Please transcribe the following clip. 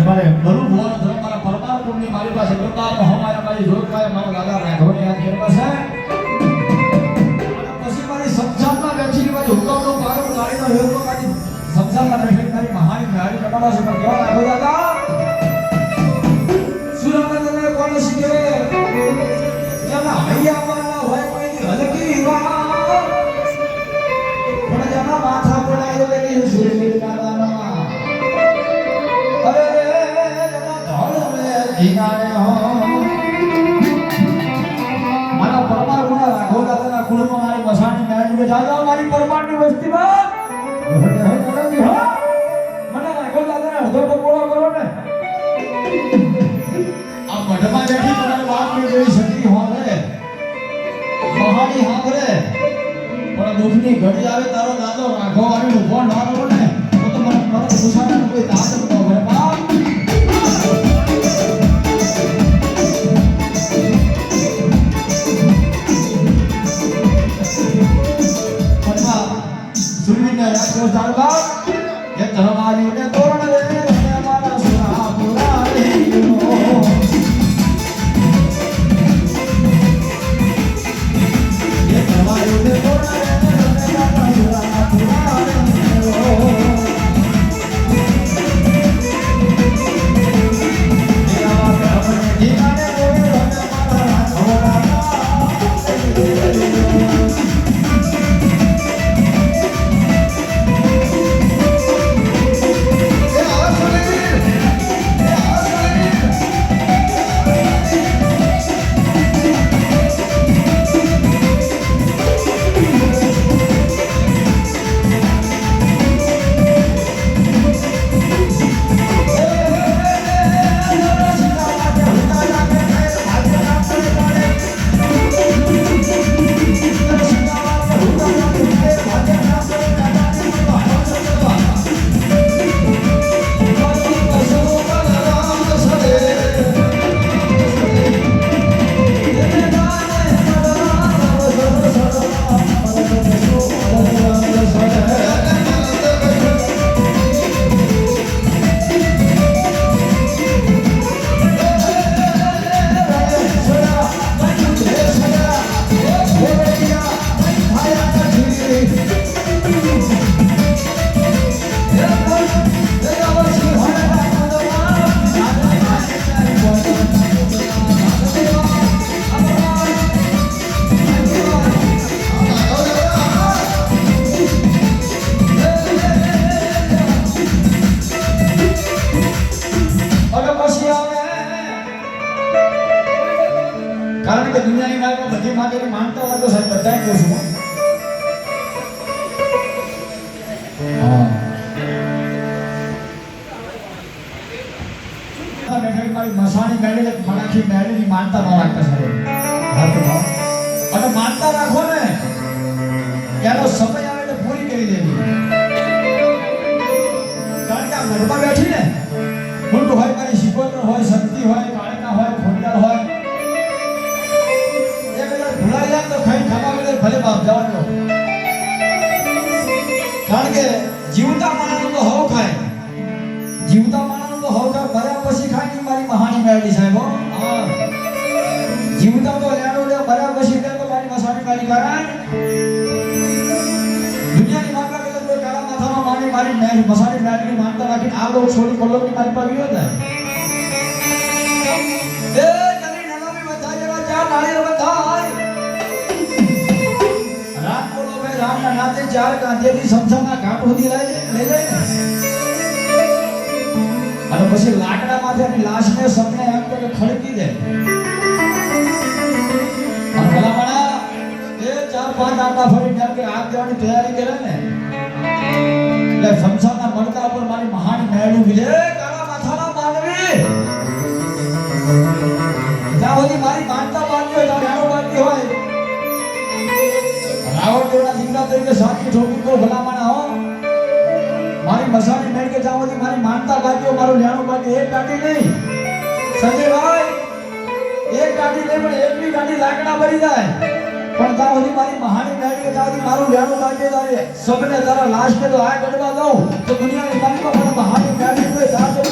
મારે બરું ભોળા ધર્મ મારા પરમાર કુળની મારી પાસે પ્રતાપ હમારા મારી જોત કાય મારા દાદા રાઘવની આ કેમ છે પછી મારી સંસારમાં બેઠી મારી હુકમનો પારો ગાડીનો હેરકો મારી સંસારમાં બેઠી મારી મહાની ગાડી તમારા છે પણ કેવા રાઘવ દાદા સુરમદને કોણ શીખે જેના હૈયા મારના હોય કોઈની હલકી વા પણ જેના માથા પડાયો લેની સુરવીર દાદાના અરે મારા પરમાર ગુણા રાઘવ દાદાના કુળમાં મારી મસાણી મેળવી કે દાદા મારી પરમારની વસ્તીમાં મને રાઘવ દાદાને અડધો ટકોરો કરો ને આ મઢમાં બેઠી તમારી બાપની જેવી શક્તિ હોરે મહાની હાથરે પણ દુઃખની ઘડી આવે તારો દાદો રાઘવ આવી ઊભો ના રહો ને તો મને ગુસાનો કોઈ દાદ ન હોય બાપ ये धर्माली ने तोरण रे हमारा सुना पूरा रे ये धर्माली ने तोरण रे हमारा सुना पूरा रे तेरा धर्म ने ठिकाने रे हमारा घोड़ा कारण के दुनिया की बात में बड़ी माता की मानता हुआ तो सब बताएं कुछ हुआ बैठे मारी मसानी मैंने फलाखी मैंने नहीं मानता ना रखता सर अगर मानता रखो ने यार वो समय आवे तो पूरी करी देगी कारण के मरबा बैठी ने उनको भाई मारी शिकोत्र होय शक्ति होय कालिका होय खोड़ियार होय तो खाई खावा में भले बाप जाओ कारण के जीवता मानव तो हो खाए जीवता मानव तो हो खाए बरा पसी खाए की मारी महानी मेळी साहेब हां जीवता तो लेनो ले बरा पसी ले तो मारी मसानी मेळी कारण दुनिया की मांगा के तो काला माथा में मारी मारी मसानी मेळी मानता बाकी आप लोग छोड़ी कोलो की मारी पावी होता है ए जल्दी नलो भी बता जरा जा नारियल बताए राम ना नाते चार कांधे की समसमना घाट होती ले जाए અને પછી લાકડા માથે ની લાશ ને સપને એમ તો ખડકી દે અને ભલામણા એ 4-5 આંટા ફરી જેમ કે આગ દેવાની તૈયારી કરે ને એટલે સમસાના મળતા ઉપર મારી મહાની મેળું વિજે કાળા માથાના માનવી જ્યાં સુધી મારી માનતા બાંધી હોય ત્યાં મેળો બાંધી હોય रावण देवना जिंदा तरीके साथी ठोकी को भलामणा हो मारी मसानी मेल के जावती मारी मानता बाकी मारो ल्याणो बाकी एक गाड़ी नहीं संजय भाई एक गाड़ी नहीं पण एक भी गाड़ी लाकड़ा भरी जाए पण जावती मारी महानी मेल के जावती मारो ल्याणो बाकी जाए सबने जरा लास्ट में तो आ गड़वा दो तो दुनिया की बात में महानी मेल के जाते